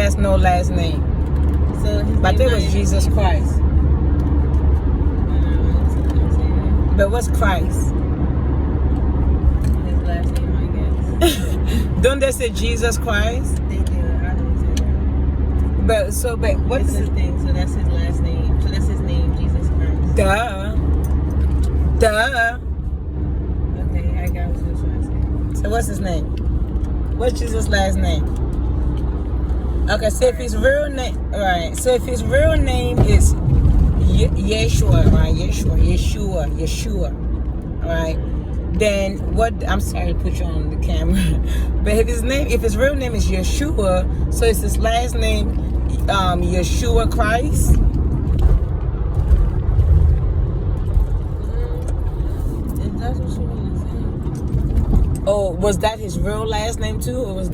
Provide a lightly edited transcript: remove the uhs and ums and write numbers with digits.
has no last name. So his But name it was not Jesus Christ. But what's Christ? His last name, I guess. Don't they say Jesus Christ? They do. I don't say that. But what It's is a it? thing. So that's his last name. So that's his name, Jesus Christ. Duh. Okay, I got what you're trying to say. So what's his name? What's Jesus' last name? Okay, so if his real name, right? So if his real name is Yeshua, right? Yeshua, right? Then what? I'm sorry to put you on the camera, but if his real name is Yeshua, so is his last name Yeshua Christ? If that's what you want to say. Oh, was that his real last name too, or was